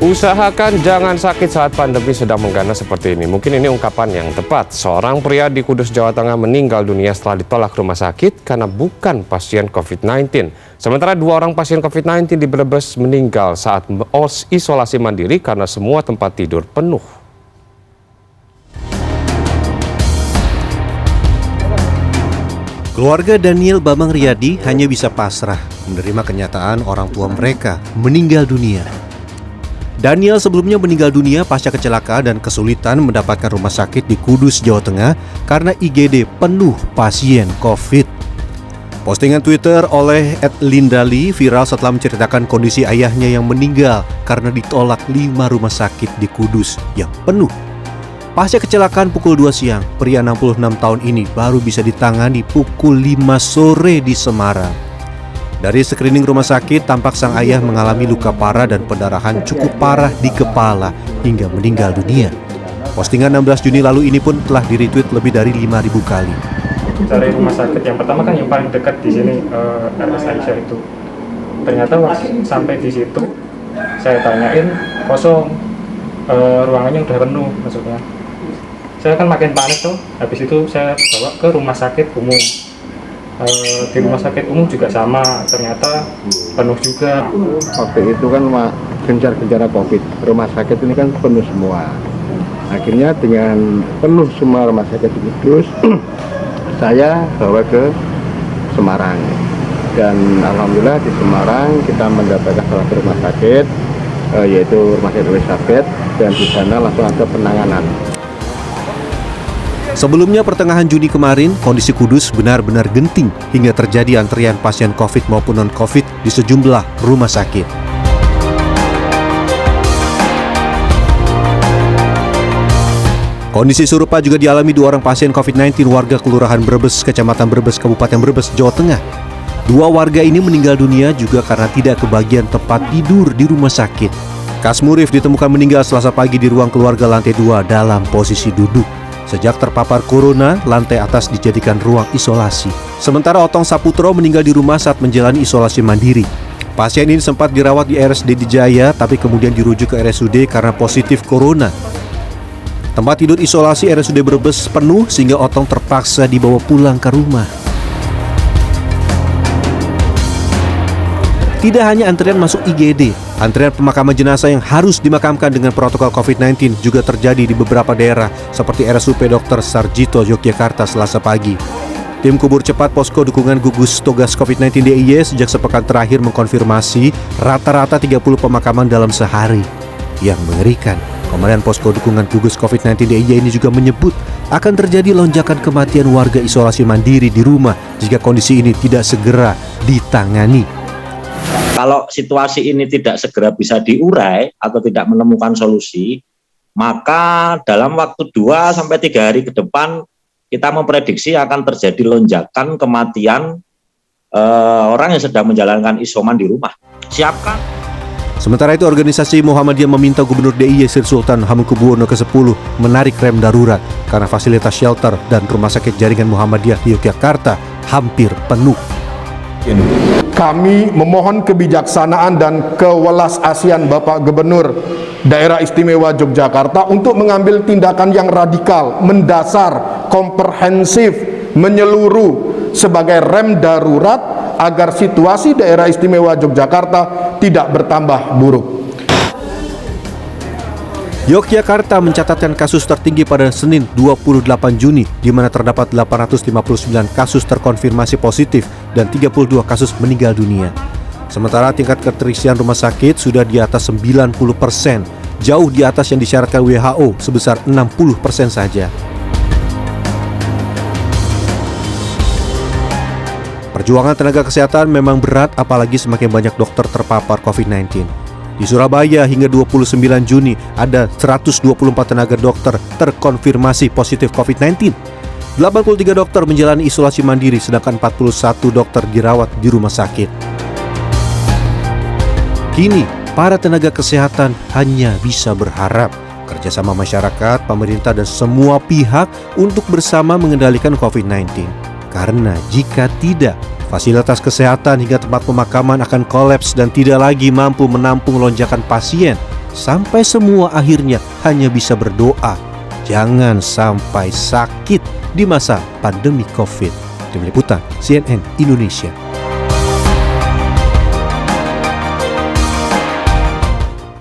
Usahakan jangan sakit saat pandemi sedang mengganas seperti ini. Mungkin ini ungkapan yang tepat. Seorang pria di Kudus, Jawa Tengah meninggal dunia setelah ditolak rumah sakit karena bukan pasien COVID-19. Sementara 2 orang pasien COVID-19 di Brebes meninggal saat isolasi mandiri karena semua tempat tidur penuh. Keluarga Daniel Bambang Riyadi hanya bisa pasrah menerima kenyataan orang tua mereka meninggal dunia. Daniel sebelumnya meninggal dunia pasca kecelakaan dan kesulitan mendapatkan rumah sakit di Kudus, Jawa Tengah karena IGD penuh pasien COVID. Postingan Twitter oleh @lindali viral setelah menceritakan kondisi ayahnya yang meninggal karena ditolak 5 rumah sakit di Kudus yang penuh. Pasca kecelakaan pukul 2 siang, pria 66 tahun ini baru bisa ditangani pukul 5 sore di Semarang. Dari screening rumah sakit, tampak sang ayah mengalami luka parah dan pendarahan cukup parah di kepala hingga meninggal dunia. Postingan 16 Juni lalu ini pun telah di-retweet lebih dari 5.000 kali. Cari rumah sakit yang pertama kan yang paling dekat di sini, RS Aisyah itu. Ternyata waktu sampai di situ, saya tanyain kosong, ruangannya udah penuh maksudnya. Saya kan makin panik tuh, habis itu saya bawa ke rumah sakit umum. Di rumah sakit umum juga sama, ternyata penuh juga. Waktu itu kan gencar-gencar COVID, rumah sakit ini kan penuh semua. Akhirnya dengan penuh semua rumah sakit di Kudus, saya bawa ke Semarang. Dan alhamdulillah di Semarang kita mendapatkan salah satu rumah sakit, yaitu Rumah Sakit Elizabeth, dan di sana langsung ada penanganan. Sebelumnya pertengahan Juni kemarin, kondisi Kudus benar-benar genting hingga terjadi antrian pasien COVID maupun non-COVID di sejumlah rumah sakit. Kondisi serupa juga dialami 2 orang pasien COVID-19 warga Kelurahan Brebes, Kecamatan Brebes, Kabupaten Brebes, Jawa Tengah. 2 warga ini meninggal dunia juga karena tidak kebagian tempat tidur di rumah sakit. Kasmurif ditemukan meninggal Selasa pagi di ruang keluarga lantai 2 dalam posisi duduk. Sejak terpapar corona, lantai atas dijadikan ruang isolasi. Sementara Otong Saputro meninggal di rumah saat menjalani isolasi mandiri. Pasien ini sempat dirawat di RSUD di Jaya, tapi kemudian dirujuk ke RSUD karena positif corona. Tempat tidur isolasi RSUD Brebes penuh sehingga Otong terpaksa dibawa pulang ke rumah. Tidak hanya antrian masuk IGD, antrian pemakaman jenazah yang harus dimakamkan dengan protokol COVID-19 juga terjadi di beberapa daerah seperti RSUP Dr. Sarjito, Yogyakarta Selasa pagi. Tim kubur cepat Posko Dukungan Gugus Tugas COVID-19 DIY sejak sepekan terakhir mengkonfirmasi rata-rata 30 pemakaman dalam sehari. Yang mengerikan, Komandan Posko Dukungan Gugus COVID-19 DIY ini juga menyebut akan terjadi lonjakan kematian warga isolasi mandiri di rumah jika kondisi ini tidak segera ditangani. Kalau situasi ini tidak segera bisa diurai atau tidak menemukan solusi, maka dalam waktu 2-3 hari ke depan kita memprediksi akan terjadi lonjakan kematian orang yang sedang menjalankan isoman di rumah. Siapkan. Sementara itu, organisasi Muhammadiyah meminta Gubernur DIY Sri Sultan Hamengkubuwono ke-10 menarik rem darurat karena fasilitas shelter dan rumah sakit jaringan Muhammadiyah di Yogyakarta hampir penuh. Kami memohon kebijaksanaan dan kewelas-asian Bapak Gubernur Daerah Istimewa Yogyakarta untuk mengambil tindakan yang radikal, mendasar, komprehensif, menyeluruh sebagai rem darurat agar situasi Daerah Istimewa Yogyakarta tidak bertambah buruk. Yogyakarta mencatatkan kasus tertinggi pada Senin 28 Juni, di mana terdapat 859 kasus terkonfirmasi positif dan 32 kasus meninggal dunia. Sementara tingkat keterisian rumah sakit sudah di atas 90%, jauh di atas yang disyaratkan WHO sebesar 60% saja. Perjuangan tenaga kesehatan memang berat, apalagi semakin banyak dokter terpapar COVID-19. Di Surabaya hingga 29 Juni ada 124 tenaga dokter terkonfirmasi positif COVID-19. 83 dokter menjalani isolasi mandiri, sedangkan 41 dokter dirawat di rumah sakit. Kini, para tenaga kesehatan hanya bisa berharap kerjasama masyarakat, pemerintah, dan semua pihak untuk bersama mengendalikan COVID-19. Karena jika tidak, fasilitas kesehatan hingga tempat pemakaman akan kolaps dan tidak lagi mampu menampung lonjakan pasien sampai semua akhirnya hanya bisa berdoa jangan sampai sakit di masa pandemi COVID. Tim Liputan CNN Indonesia.